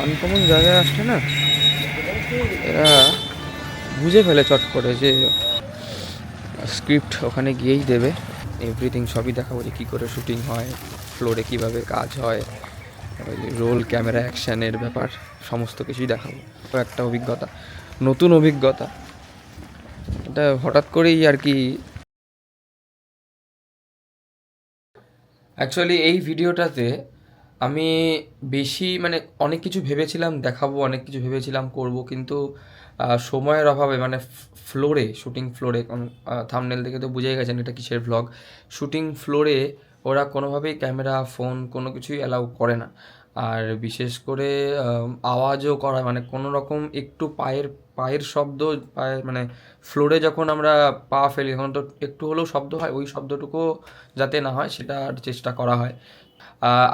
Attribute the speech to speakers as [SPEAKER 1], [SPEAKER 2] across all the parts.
[SPEAKER 1] Uncommon জায়গায় আসছে না, এরা বুঝে ফেলে চট করে যে স্ক্রিপ্ট ওখানে গিয়েই দেবে। এভরিথিং সবই দেখাবো যে কী করে শুটিং হয়, ফ্লোরে কীভাবে কাজ হয়, রোল ক্যামেরা অ্যাকশানের ব্যাপার সমস্ত কিছুই দেখাবো। একটা অভিজ্ঞতা, নতুন অভিজ্ঞতা, এটা হঠাৎ করেই আর কি। অ্যাকচুয়ালি এই ভিডিওটাতে আমি বেশি মানে অনেক কিছু ভেবেছিলাম দেখাবো, অনেক কিছু ভেবেছিলাম করব, কিন্তু সময়ের অভাবে মানে শুটিং ফ্লোরে থাম্বনেল দেখে তো বুঝেই গেছেন এটা কিসের ভ্লগ। শুটিং ফ্লোরে ওরা কোনোভাবেই ক্যামেরা ফোন কোনো কিছুই অ্যালাউ করে না। আর বিশেষ করে আওয়াজও করা মানে কোনো রকম একটু পায়ের শব্দ, মানে ফ্লোরে যখন আমরা পা ফেলি তখন তো একটু হলেও শব্দ হয়, ওই শব্দটুকুও যাতে না হয় সেটা চেষ্টা করা হয়।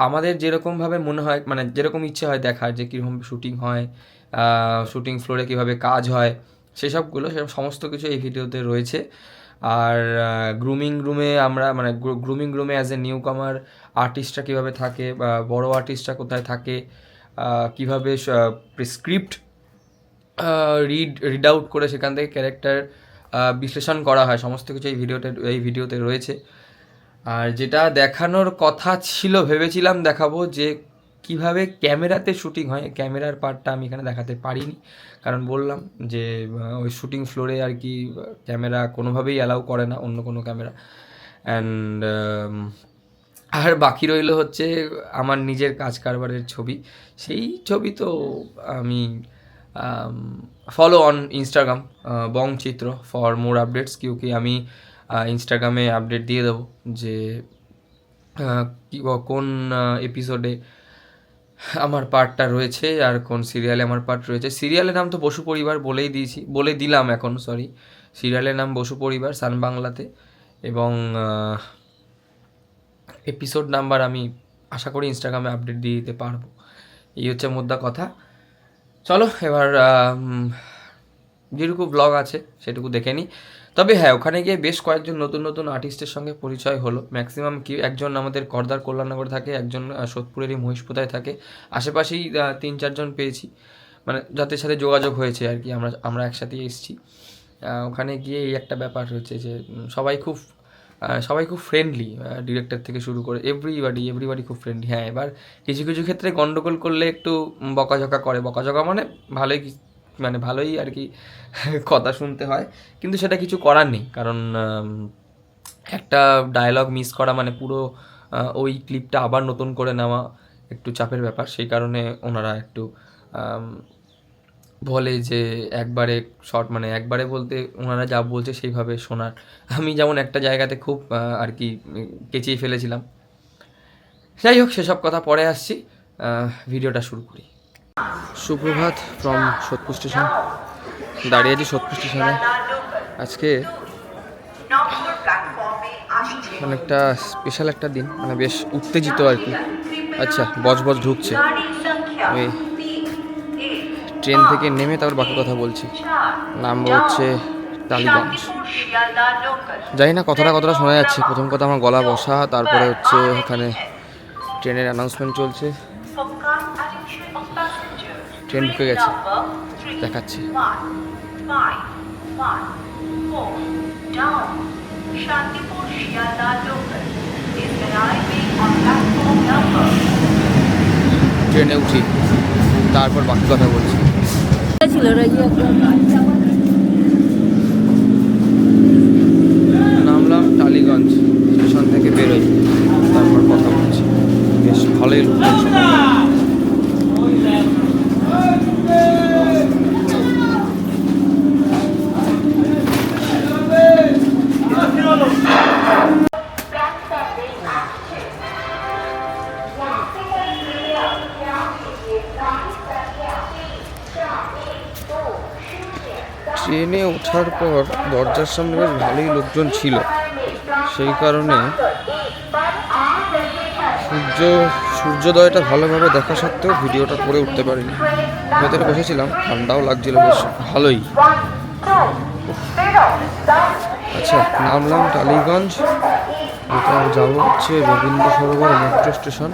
[SPEAKER 1] আমাদের যেরকমভাবে মনে হয় মানে যেরকম ইচ্ছে হয় দেখার যে কীরকম শুটিং হয়, শুটিং ফ্লোরে কীভাবে কাজ হয়, সেসব সমস্ত কিছু এই ভিডিওতে রয়েছে। আর গ্রুমিং রুমে আমরা মানে গ্রুমিং রুমে অ্যাজ এ নিউ কামার আর্টিস্টরা কীভাবে থাকে, বা বড়ো আর্টিস্টরা কোথায় থাকে, কীভাবে স্ক্রিপ্ট রিড আউট করে সেখান থেকে ক্যারেক্টার বিশ্লেষণ করা হয়, সমস্ত কিছু এই ভিডিওতে রয়েছে। আর যেটা দেখানোর কথা ছিল, ভেবেছিলাম দেখাবো যে কিভাবে ক্যামেরাতে শুটিং হয়, ক্যামেরার পার্টটা আমি এখানে দেখাতে পারিনি, কারণ বললাম যে ওই শুটিং ফ্লোরে আর কি ক্যামেরা কোনোভাবেই অ্যালাউ করে না, অন্য কোনো ক্যামেরা। অ্যান্ড আর বাকি রইল হচ্ছে আমার নিজের কাজ কারবারের ছবি। সেই ছবি তো আমি follow on Instagram Bongchitra for more updates, কিউকি আমি ইনস্টাগ্রামে আপডেট দিয়ে দেবো যে কোন এপিসোডে আমার পার্টটা রয়েছে আর কোন সিরিয়ালে আমার পার্ট রয়েছে। সিরিয়ালের নাম তো বসু পরিবার বলে দিলাম এখন, সরি। সিরিয়ালের নাম বসু পরিবার, সান বাংলাতে, এবং এপিসোড নাম্বার আমি আশা করি ইনস্টাগ্রামে আপডেট দিয়ে দিতে পারবো। এই হচ্ছে মোদ্দা কথা। চলো এবার যেটুকু ব্লগ আছে সেটুকু দেখে নিই। তবে হ্যাঁ, ওখানে গিয়ে বেশ কয়েকজন নতুন আর্টিস্টের সঙ্গে পরিচয় হলো। ম্যাক্সিমাম একজন আমাদের করদার কল্যাণনগরে থাকে, একজন সোদপুরেরই মহিষপুতায় থাকে, আশেপাশেই 3-4 জন পেয়েছি, মানে যাদের সাথে যোগাযোগ হয়েছে আর কি, আমরা একসাথেই এসেছি। ওখানে গিয়ে এই একটা ব্যাপার হচ্ছে যে সবাই খুব ফ্রেন্ডলি, ডিরেক্টর থেকে শুরু করে এভরিবাডি খুব ফ্রেন্ডলি। হ্যাঁ, এবার কিছু ক্ষেত্রে গন্ডগোল করলে একটু বকাঝকা করে, মানে ভালোই আর কি কথা শুনতে হয়, কিন্তু সেটা কিছু করার নেই, কারণ একটা ডায়লগ মিস করা মানে পুরো ওই ক্লিপটা আবার নতুন করে নেওয়া একটু চাপের ব্যাপার। সেই কারণে ওনারা একটু বলে যে একবারে বলতে ওনারা যা বলছে সেইভাবে শোনার। আমি যেমন একটা জায়গাতে খুব আর কি কেচিয়ে ফেলেছিলাম। যাই হোক, সেসব কথা পরে আসছি, ভিডিওটা শুরু করি। সুপ্রভাত ফ্রম সোদপুর স্টেশন। দাঁড়িয়ে আছি সোদপুর স্টেশনে। আজকে অনেকটা স্পেশাল একটা দিন, মানে বেশ উত্তেজিত আর কি। আচ্ছা, বজবজ ঢুকছে, আমি ট্রেন থেকে নেমে তারপর বাকি কথা বলছি। নামবো হচ্ছে টালিগঞ্জ। জানি না কতটা শোনা যাচ্ছে। প্রথম কথা আমার গলা বসা, তারপরে হচ্ছে এখানে ট্রেনের অ্যানাউন্সমেন্ট চলছে, ট্রেন ঢুকে গেছে, দেখাচ্ছি। ট্রেনে উঠি, তারপর বাকি কথা বলছি। নামলাম টালিগঞ্জ স্টেশন থেকে, বেরোই, তারপর কথা বলছি। বেশ ভালোই লোকজন সকাল। ট্রেনে ওঠার পর দরজার সামনে বেশ ভালোই লোকজন ছিল, সেই কারণে সূর্যোদয়টা ভালোভাবে দেখা সত্ত্বেও ভিডিওটা করে উঠতে পারিনি। ভেতরে বসেছিলাম, ঠান্ডাও লাগছিল বেশ ভালোই। আচ্ছা, নামলাম টালিগঞ্জ, এটা যাবো হচ্ছে রবীন্দ্র সরোবর মেট্রো স্টেশন,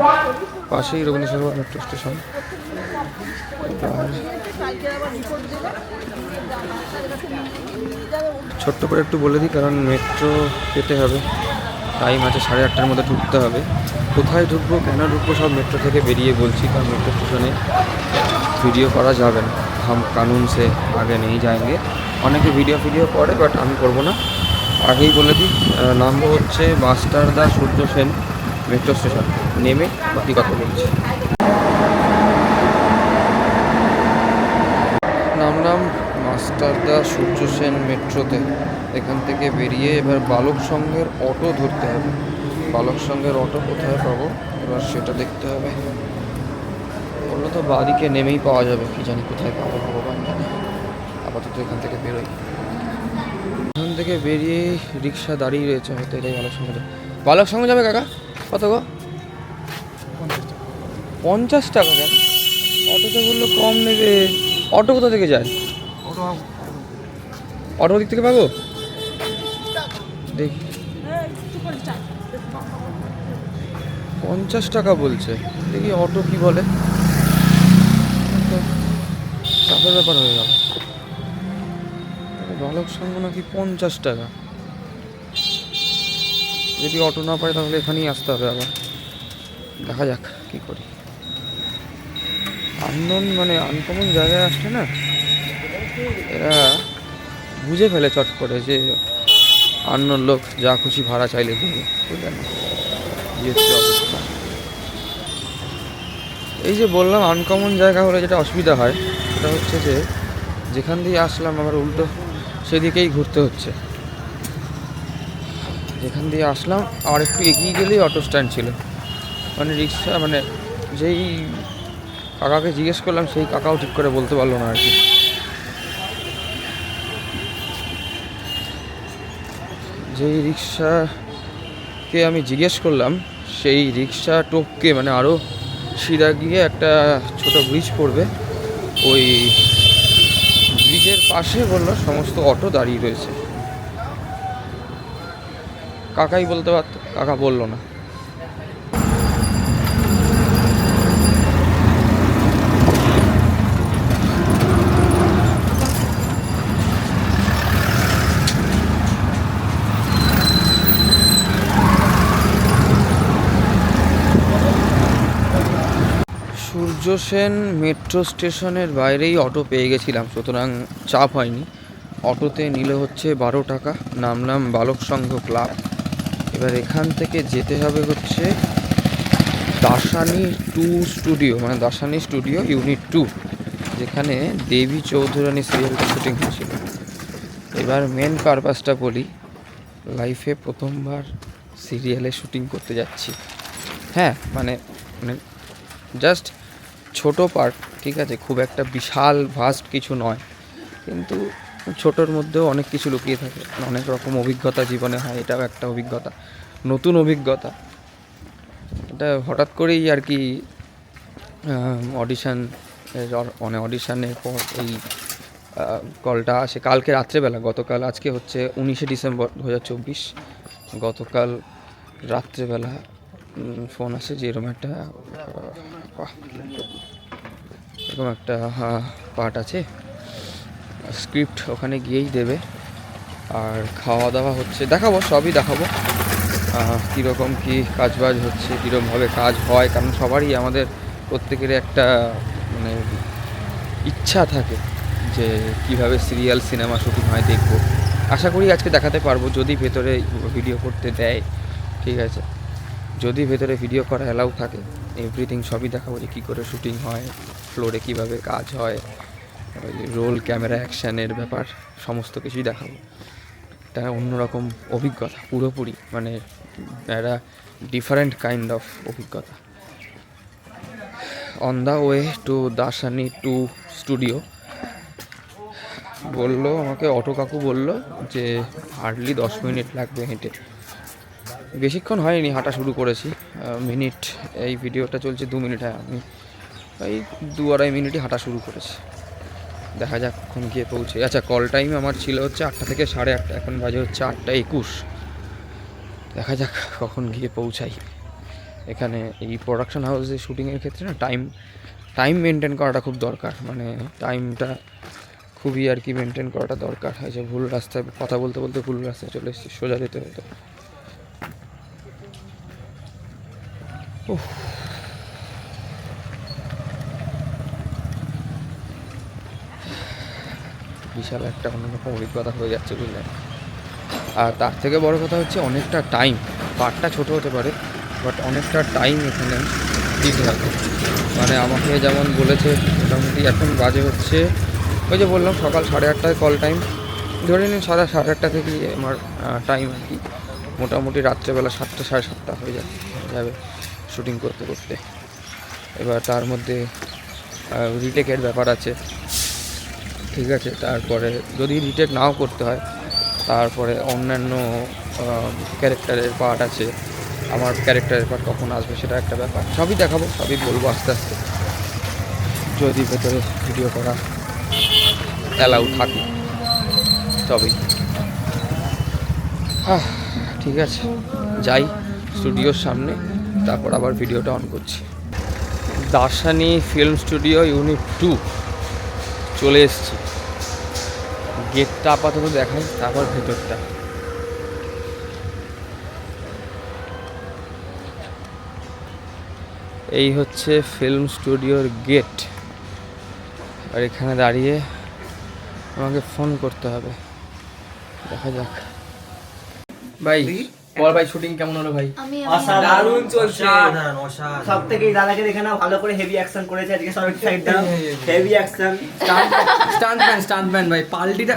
[SPEAKER 1] পাশেই রবীন্দ্র সরোবর মেট্রো স্টেশন। ছোট্ট করে একটু বলে দিই, কারণ মেট্রো পেতে হবে, টাইম আছে 8:30টার মধ্যে ঢুকতে হবে। কোথায় ঢুকবো, কেন ঢুকবো, সব মেট্রো থেকে বেরিয়ে বলছি, কারণ মেট্রো স্টেশনে ভিডিও করা যাবে না, हम कानून से आगे नहीं जाएंगे। অনেকে ভিডিও করে, বাট আমি করবো না। আগেই বলে দিই, নামবো হচ্ছে মাস্টারদা সূর্য সেন মেট্রো স্টেশন, নেমে বাকি কথা বলছি। নামলাম মাস্টারদা সূর্য সেন মেট্রোতে। এখান থেকে বেরিয়ে এবার বালক সংঘের অটো ধরতে হবে। বালক সংঘের অটো কোথায় পাবো এবার সেটা দেখতে হবে। বললো তো বাদিকে নেমেই পাওয়া যাবে, কি জানি কোথায় পাবো ভগবান জানে। আপাতত এখান থেকে বেরোই। এখান থেকে বেরিয়ে রিক্সা দাঁড়িয়ে রয়েছে, হয়তো এটাই বালক সংঘ যাবে। বালক সংঘ যাবে কাকা? কত গো? 50 টাকা কেন? অটোতে বললো কম নেবে। অটো কোথা থেকে যায়? অটো দিক থেকে পাবো দেখি। 50 টাকা বলছে, দেখি অটো কি বলে। চাপের ব্যাপার হয়ে গেল। বালক সংঘ নাকি 50 টাকা। যদি অটো না পাই তাহলে এখানেই আসতে হবে আবার। দেখা যাক কি করি। আনকমন জায়গায় আসছে না, এরা বুঝে ফেলে চট করে যে আননোন লোক যা খুশি ভাড়া চাইলে দেবে, বুঝলেন? অবস্থা এই যে বললাম, আনকমন জায়গা হলে যেটা অসুবিধা হয় সেটা হচ্ছে যে যেখান দিয়ে আসলাম আমার উল্টো সেদিকেই ঘুরতে হচ্ছে। যেখান দিয়ে আসলাম আর একটু এগিয়ে গেলেই অটো স্ট্যান্ড ছিল, রিক্সা, যেই কাকাকে জিজ্ঞেস করলাম সেই কাকাও ঠিক করে বলতে পারলো না আর কি। যেই রিক্সাকে আমি জিজ্ঞেস করলাম সেই রিক্সা টপকে আরও সিধা গিয়ে একটা ছোট ব্রিজ পড়বে, ওই ব্রিজের পাশে বললো সমস্ত অটো দাঁড়িয়ে রয়েছে। কাকাই বলতে পারত, কাকা বললো না। সূর্য সেন মেট্রো স্টেশনের বাইরেই অটো পেয়ে গেছিলাম, সুতরাং চাপ হয়নি। অটোতে নিল হচ্ছে 12 টাকা। নামলাম বালক সংঘ ক্লাব। এবার এখান থেকে যেতে হবে হচ্ছে দাসানি 2 স্টুডিও, দাসানি স্টুডিও ইউনিট 2, যেখানে দেবী চৌধুরানী সিরিয়ালটা শুটিং হয়েছিল। এবার মেন পারপাসটা বলি, লাইফে প্রথমবার সিরিয়ালে শুটিং করতে যাচ্ছি। হ্যাঁ, জাস্ট ছোট পার্ট, ঠিক আছে, খুব একটা বিশাল ভাস্ট কিছু নয়, কিন্তু ছোটোর মধ্যেও অনেক কিছু লুকিয়ে থাকে, অনেক রকম অভিজ্ঞতা জীবনে হয়। এটাও একটা অভিজ্ঞতা, নতুন অভিজ্ঞতা। এটা হঠাৎ করেই আর কি অডিশানের পর এই কলটা আসে কালকে রাত্রেবেলা। গতকাল, আজকে হচ্ছে 19শে ডিসেম্বর 2024, গতকাল রাত্রেবেলা ফোন আসে যে এরকম একটা পার্ট আছে, স্ক্রিপ্ট ওখানে গিয়েই দেবে। আর খাওয়া দাওয়া হচ্ছে, দেখাবো, সবই দেখাবো, কীরকম কী কাজবাজ হচ্ছে, কীরকমভাবে কাজ হয়। কারণ সবারই, আমাদের প্রত্যেকের একটা ইচ্ছা থাকে যে কীভাবে সিরিয়াল সিনেমা শুটিং হয় দেখবো। আশা করি আজকে দেখাতে পারবো, যদি ভেতরে ভিডিও করতে দেয়, ঠিক আছে। যদি ভেতরে ভিডিও করা অ্যালাউ থাকে, এভরিথিং সবই দেখাবো, যে কী করে শুটিং হয়, ফ্লোরে কীভাবে কাজ হয়, রোল, ক্যামেরা, অ্যাকশানের ব্যাপার, সমস্ত কিছুই দেখাবো। এটা অন্যরকম অভিজ্ঞতা, পুরোপুরি একটা ডিফারেন্ট কাইন্ড অফ অভিজ্ঞতা। On the way to দাসানি 2 studio. বললো আমাকে, অটো কাকু বললো যে হার্ডলি 10 মিনিট লাগবে হেঁটে। বেশিক্ষণ হয়নি, হাঁটা শুরু করেছি, মিনিট, এই ভিডিওটা চলছে 2 মিনিট, আমি এই 2-2.5 মিনিটই হাঁটা শুরু করেছি। দেখা যাক কখন গিয়ে পৌঁছে। আচ্ছা, কল টাইম আমার ছিল হচ্ছে 8টা থেকে 8:30, এখন বাজে হচ্ছে 8টা 21। দেখা যাক কখন গিয়ে পৌঁছাই এখানে। এই প্রোডাকশন হাউসে শুটিংয়ের ক্ষেত্রে না টাইম মেনটেন করাটা খুব দরকার, মানে টাইমটা খুবই আর কি মেনটেন করাটা দরকার। এই যে ভুল রাস্তায় কথা বলতে বলতে ভুল রাস্তায় চলে এসেছি, সোজা যেতে হতো। বিশাল একটা অন্যরকম অভিজ্ঞতা হয়ে যাচ্ছে বুঝলেন। আর তার থেকে বড় কথা হচ্ছে অনেকটা টাইম, পার্টটা ছোট হতে পারে বাট অনেকটা টাইম এখানে দিতে হবে। মানে আমাকে যেমন বলেছে মোটামুটি এখন বাজে হচ্ছে ওই যে বললাম সকাল 8:30টায় কল টাইম, ধরে নিন 8:30 থেকেই আমার টাইম আর কি। মোটামুটি রাত্রেবেলা 7টা 7:30 হয়ে যাবে শুটিং করতে করতে। এবার তার মধ্যে রিটেকের ব্যাপার আছে, ঠিক আছে। তারপরে যদি রিটেক নাও করতে হয় তারপরে অন্যান্য ক্যারেক্টারের পার্ট আছে, আমার ক্যারেক্টারের পার্ট কখন আসবে সেটা একটা ব্যাপার। সবই দেখাবো, সবই বলবো আস্তে আস্তে, যদি ভেতরে ভিডিও করা অ্যালাউ থাকে তবেই। ঠিক আছে, যাই স্টুডিওর সামনে, তারপর আবার ভিডিওটা অন করছি। দার্শানী ফিল্ম স্টুডিও ইউনিট 2 চলে এসছি। গেটটা আপাতত দেখাই, তারপর ভেতরটা। এই হচ্ছে ফিল্ম স্টুডিওর গেট, আর এখানে দাঁড়িয়ে আমাকে ফোন করতে হবে, দেখা যাক। ভাই বল ভাই, শুটিং কেমন হলো ভাই?
[SPEAKER 2] দারুণ চলছে। সব থেকে দাদাকে দেখে না, ভালো করে হেভি অ্যাকশন করেছে আজকে। সবাই সাইড দাও, হেভি অ্যাকশন।
[SPEAKER 1] স্টান্টম্যান ভাই, পাল্টিটা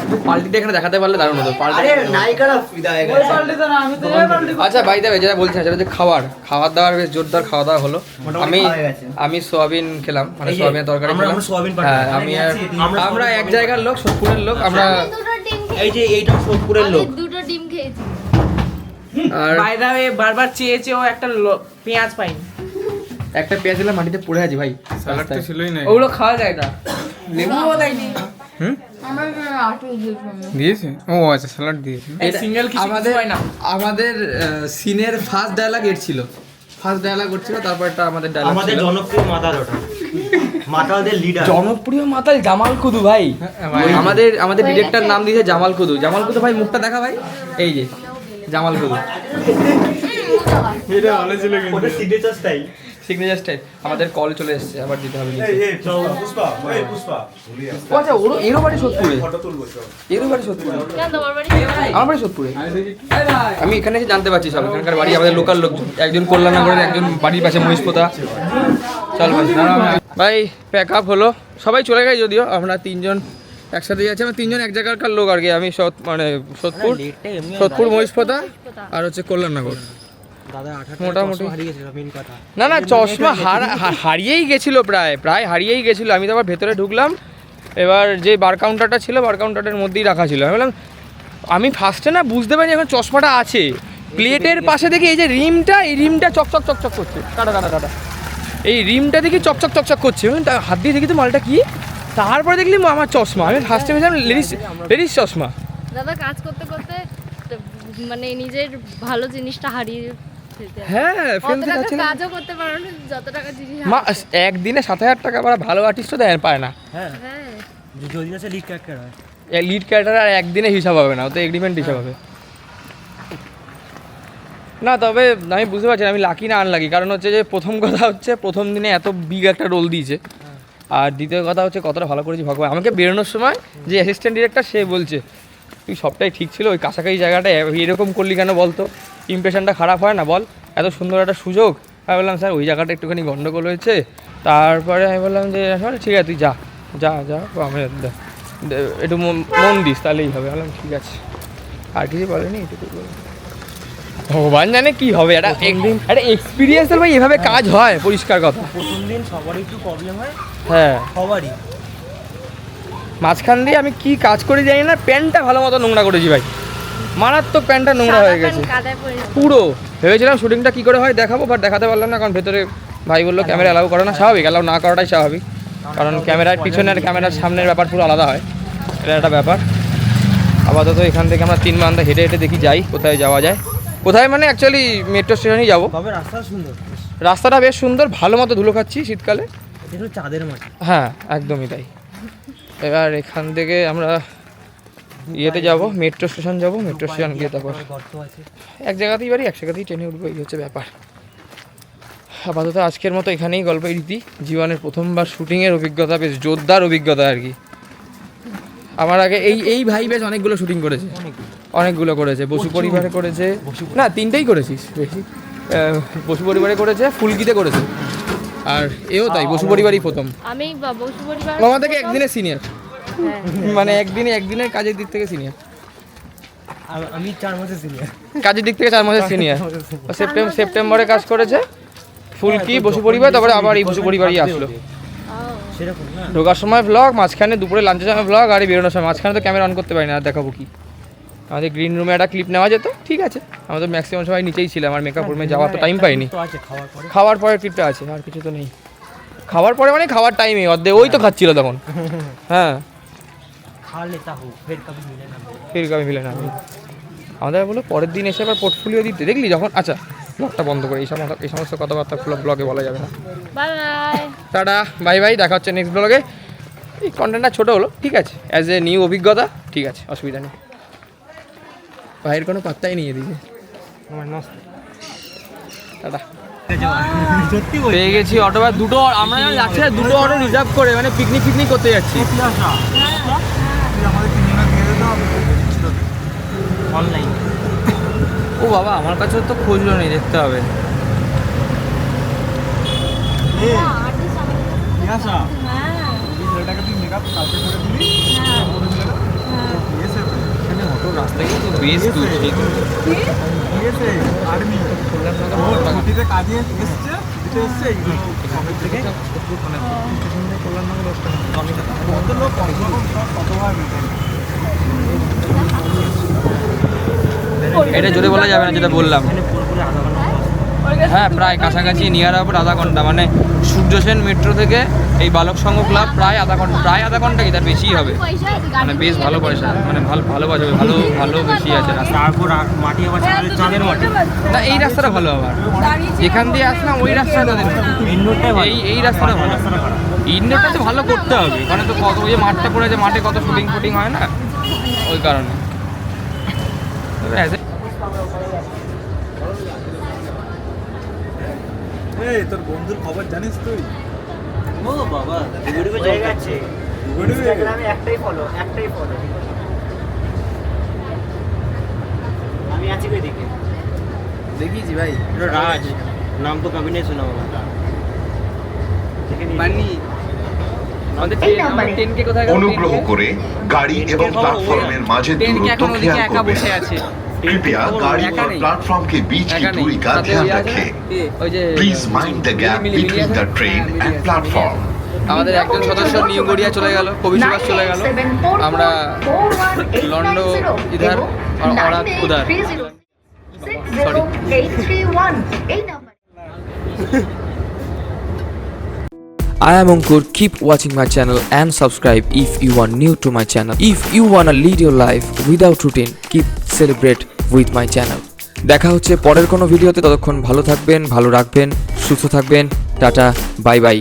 [SPEAKER 1] এখানে দেখাতে পারলে দারুণ হতো।
[SPEAKER 2] আরে নায়িকারা ফিদা হয়ে গেছে।
[SPEAKER 1] আচ্ছা ভাই দেবে যেটা বলছিলাম সেটা হচ্ছে খাওয়ার দাওয়ার বেশ জোরদার খাওয়া দাওয়া হলো। আমি সোয়াবিন খেলাম, মানে সোয়াবিনের তরকারি খেলাম। হ্যাঁ, আমরা এক জায়গার লোক, সোদপুরের লোক আমরা।
[SPEAKER 2] এই যে এইটা সোদপুরের লোক,
[SPEAKER 3] দুটো ডিম খেয়েছি।
[SPEAKER 1] আর
[SPEAKER 4] বাই দা ওয়ে বারবার চেয়েও একটা পেঁয়াজ পাইনি।
[SPEAKER 1] একটা পেঁয়াজ দিলাম মাটিতে পড়ে আছে ভাই,
[SPEAKER 5] স্যালাড তো ছিলই না।
[SPEAKER 4] ওগুলো খাওয়া যায় না, লেবুও দেয়নি।
[SPEAKER 3] আমার আটু
[SPEAKER 5] দিয়েছে? ও আচ্ছা, স্যালাড দিয়েছে।
[SPEAKER 4] সিঙ্গেল কিছু
[SPEAKER 1] আমাদের
[SPEAKER 4] হয় না।
[SPEAKER 1] আমাদের সিনের ফার্স্ট ডায়লগ এর ছিল, ফার্স্ট ডায়লগ করছিল, তারপর একটা আমাদের ডায়লগ
[SPEAKER 2] আমাদের
[SPEAKER 1] ছিল।
[SPEAKER 2] জনপ্রিয় মাতাল ওটা, মাতালদের লিডার।
[SPEAKER 1] জনপ্রিয় মাতাল জামাল কুদু ভাই। আমাদের ডিরেক্টর নাম দিয়েছে জামাল কুদু। জামাল কুদু ভাই, মুখটা দেখা ভাই, এই যে জামাল কুদু,
[SPEAKER 5] এটা ভালো ছিল কিন্তু।
[SPEAKER 2] ওটা সিগনেচার স্টাইল।
[SPEAKER 1] Signature style. আমাদের কল চলে এসেছে, আবার দিতে হবে। আচ্ছা, এরও বাড়ি সোদপুরে? এরও বাড়ি সোদপুরে?
[SPEAKER 3] কেন তোমার বাড়ি?
[SPEAKER 1] আমার বাড়ি সোদপুরে। আমি এখানে এসে জানতে পারছি সব, এখানকার বাড়ি আমাদের লোকাল লোকজন। একজন কল্যাণনগরের, একজন বাড়ির পাশে মহিষপোতা। চল ভাই, ভাই প্যাক আপ হলো, সবাই চলে গেছে যদিও, আমরা 3জন একসাথে যাচ্ছি। আমরা 3জন এক জায়গাকার লোক আর কি। আমি মানে সোদপুর, মহিষপোতা আর হচ্ছে কল্যাণনগর। মোটামুটি না চশমা হারিয়েই গেছিল, প্রায় হারিয়েই গেছিলো। আমি তো আবার ভেতরে ঢুকলাম, এবার যে বার কাউন্টারটা ছিল, বার কাউন্টারের মধ্যেই রাখা ছিল। আমি বললাম, আমি ফার্স্টে না বুঝতে পারিনি এখন চশমাটা আছে। প্লেটের পাশে দেখি এই যে রিমটা, এই রিমটা চকচক করছে, কাটা এই রিমটা দেখি চকচক করছে। হাত দিয়ে দেখি তো মালটা কি, তারপরে দেখলি আমার চশমা। আমি ফার্স্টে ভেবেছিলাম লেডিস চশমা।
[SPEAKER 3] দাদা কাজ করতে করতে মানে নিজের ভালো জিনিসটা হারিয়ে ফেলতে।
[SPEAKER 1] হ্যাঁ, ফেলতে যাচ্ছিলাম।
[SPEAKER 3] কাজও করতে পারো না, যত টাকা জিনিস
[SPEAKER 1] একদিনে 7,000 টাকা ভালো আর্টিস্টও পায় না।
[SPEAKER 2] হ্যাঁ,
[SPEAKER 3] হ্যাঁ,
[SPEAKER 2] যদি আছে লিড ক্যারেক্টার হয়।
[SPEAKER 1] লিড ক্যারেক্টার আর একদিনে হিসাব হবে না, ও তো এগ্রিমেন্ট হিসাব হবে না। তবে আমি বুঝতে পারছি আমি লাকি না আনলাকি, কারণ হচ্ছে যে প্রথম কথা হচ্ছে প্রথম দিনে এত বিগ একটা রোল দিয়েছে, আর দ্বিতীয় কথা হচ্ছে কতটা ভালো করেছি ভগবান। আমাকে বেরোনোর সময় যে অ্যাসিস্ট্যান্ট ডিরেক্টর সে বলছে, তুই সবটাই ঠিক ছিল, ওই কাছাকাছি জায়গাটা এরকম করলি কেন বলতো, ইমপ্রেশনটা খারাপ হয় না বল, এত সুন্দর একটা সুযোগ। আমি বললাম স্যার ওই জায়গাটা একটুখানি গন্ডগোল হয়েছে। তারপরে আমি বললাম যে ঠিক আছে তুই যা আমি একটু মন দিস তাহলেই হবে। বললাম ঠিক আছে, আর কিছু বলেনি, এটুকু বলে ভগবান জানে কি হবে। একটা এক্সপিরিয়েন্স ভাই, এভাবে কাজ হয়, পরিষ্কার কথা।
[SPEAKER 2] প্রথম দিন সবারই একটু প্রবলেম হয়,
[SPEAKER 1] হ্যাঁ
[SPEAKER 2] সবারই।
[SPEAKER 1] মাঝখান দিয়ে আমি কি কাজ করে জানি না, প্যান্টটা ভালো মতো নোংরা করেছি ভাই, মারাত্মক প্যান্টটা নোংরা হয়ে গেছে পুরো। ভেবেছিলাম শুটিংটা কী করে হয় দেখাবো, বাট দেখাতে পারলাম না, কারণ ভেতরে ভাই বললো ক্যামেরা অ্যালাউ করে না। স্বাভাবিক, অ্যালাউ না করাটাই স্বাভাবিক, কারণ ক্যামেরার পিছনে আর ক্যামেরার সামনের ব্যাপার পুরো আলাদা হয়, এটা একটা ব্যাপার। আপাতত এখান থেকে আমরা 3 বান্দা হেঁটে দেখি যাই কোথায় যাওয়া যায়। কোথায় মানে অ্যাকচুয়ালি মেট্রো স্টেশনেই যাবো।
[SPEAKER 2] তবে রাস্তা সুন্দর,
[SPEAKER 1] রাস্তাটা বেশ সুন্দর, ভালো মতো ধুলো খাচ্ছি শীতকালে।
[SPEAKER 2] এটা চাঁদের মাটি।
[SPEAKER 1] হ্যাঁ একদমই তাই। এবার এখান থেকে আমরা ইয়েতে যাব, মেট্রো স্টেশন যাব, মেট্রো স্টেশন গিয়ে তারপর
[SPEAKER 2] গর্ত আছে।
[SPEAKER 1] এক জায়গাতেই বাড়ি, এক জায়গাতেই ট্রেনে উঠবো, এই হচ্ছে ব্যাপার। আপাতত আজকের মতো এখানেই গল্পের রীতি। জীবনের প্রথমবার শুটিংয়ের অভিজ্ঞতা, বেশ জোরদার অভিজ্ঞতা আর কি। আমার আগে এই ভাই বেশ অনেকগুলো শুটিং করেছে, অনেকগুলো করেছে। বসু পরিবারে করেছে, না 3টেই করেছিস বেশি। বসু পরিবারে করেছে, ফুলকিতে করেছে, আর এও তাই বসু পরিবারই প্রথম।
[SPEAKER 3] আমি বসু পরিবার
[SPEAKER 1] মামা থেকে একদিনের সিনিয়র, মানে একদিনের কাজের দিক থেকে সিনিয়র,
[SPEAKER 2] আমি 4 মাসের সিনিয়র।
[SPEAKER 1] কাজের দিক থেকে 4 মাসের সিনিয়র। সেপ্টেম্বরে কাজ করেছে ফুলকি, বসু পরিবার, তারপরে আবার এই বসু পরিবারই আসলো।
[SPEAKER 2] সেরকম না,
[SPEAKER 1] ঢোকার সময় ব্লগ, মাঝখানে দুপুরে লাঞ্চের সময় ব্লগ, আর এই বেরোনোর সময়। মাঝখানে তো ক্যামেরা অন করতে পারি না, আর দেখাবো কি। আমাদের গ্রিন রুমে একটা ক্লিপ নেওয়া যেত, ঠিক আছে। আমরা তো ম্যাক্সিমাম সময় নিচেই ছিলাম, আর মেকআপ রুমে যাওয়ার তো টাইম পাইনি।
[SPEAKER 2] তো আছে খাওয়ার পরে।
[SPEAKER 1] খাওয়ার পরে ক্লিপটা আছে, আর কিছু তো নেই। খাওয়ার পরে মানে খাওয়ার টাইমে অর্ধেক ওই তো খাচ্ছিল তখন। হ্যাঁ,
[SPEAKER 2] खा लेता हूँ फिर कभी मिले ना।
[SPEAKER 1] ফির কবে মিলে না। আমাদের বলো পরের দিন এসে আবার পোর্টফোলিও দিতে, দেখলি যখন। আচ্ছা, ব্লগটা বন্ধ করে এই সমস্ত কথাবার্তা ব্লগে বলা যাবে না।
[SPEAKER 3] Bye bye.
[SPEAKER 1] Tata, bye bye, দেখা হচ্ছে নেক্সট ব্লগে। এই কন্টেন্টটা ছোটো হলো, ঠিক আছে, অ্যাজ এ নিউ অভিজ্ঞতা, ঠিক আছে, অসুবিধা নেই। ভাইয়ের কোনো পাত্তাই নিয়ে দিয়েছে। টাটা।
[SPEAKER 2] সত্যি
[SPEAKER 1] পেয়ে গেছি অটো, বা দুটো আমরা যখন যাচ্ছি দুটো অটো রিজার্ভ করে, মানে পিকনিক করতে যাচ্ছি।
[SPEAKER 2] অনলাইন।
[SPEAKER 1] ও বাবা, আমার কাছে তো খুঁজলো নেই, দেখতে হবে। অটো রাস্তায় বেশ তুলছি। এটা জোরে বলা যাবে না, যেটা বললাম। হ্যাঁ, প্রায় কাছাকাছি, নিয়ার অ্যাবাউট আধা ঘন্টা। মানে সূর্য সেন মেট্রো থেকে এই বালক সংঘ ক্লাব প্রায় আধা ঘন্টা কি তার বেশিই হবে। মানে বেশ ভালো পয়সা, মানে ভালো বাজাবে, ভালো বেশি আছে রাস্তা।
[SPEAKER 2] তারপর মাটি আবার চাঁদের মাটি।
[SPEAKER 1] না, এই রাস্তাটা ভালো আবার, যেখান দিয়ে আসলাম ওই রাস্তাটা এই রাস্তাটা ভালো। ইনডোরটা তো ভালো করতে হবে, মানে তো কত ওই যে মাঠটা পড়ে, যে মাঠে কত শুটিং হয় না, ওই কারণে।
[SPEAKER 5] এই তোর বন্ধুর খবর জানিস তুই?
[SPEAKER 2] ও বাবা, ইউটিউবে হয়ে গেছে। ইনস্টাগ্রামে একটাই ফলো। আমি আছি এদিকে।
[SPEAKER 1] দেখিয়েছি ভাই,
[SPEAKER 2] राज नाम तो कभी नहीं सुना होगा।
[SPEAKER 1] বানি আমাদের 10K কোথায় গেল?
[SPEAKER 6] অনুগ্রহ করে গাড়ি এবং প্ল্যাটফর্মের মাঝে দূরত্ব খেয়াল করবেন। कृपया गाड़ी और प्लेटफॉर्म के बीच की दूरी का ध्यान रखें। Please mind the gap between the train and platform.
[SPEAKER 1] আমাদের একজন সদস্য নিউ গড়িয়া চলে গেল, কবি সুভাষ চলে গেল, আমরা লন্ডো ইধার আর ওরা উধার। Sorry. I am Ankur. Keep watching my channel and subscribe if you are new to my channel. If you wanna lead your life without routine, keep celebrate with my channel. দেখা হচ্ছে পরের কোনো ভিডিওতে, ততক্ষণ ভালো থাকবেন, ভালো রাখবেন, সুস্থ থাকবেন। Tata, bye bye.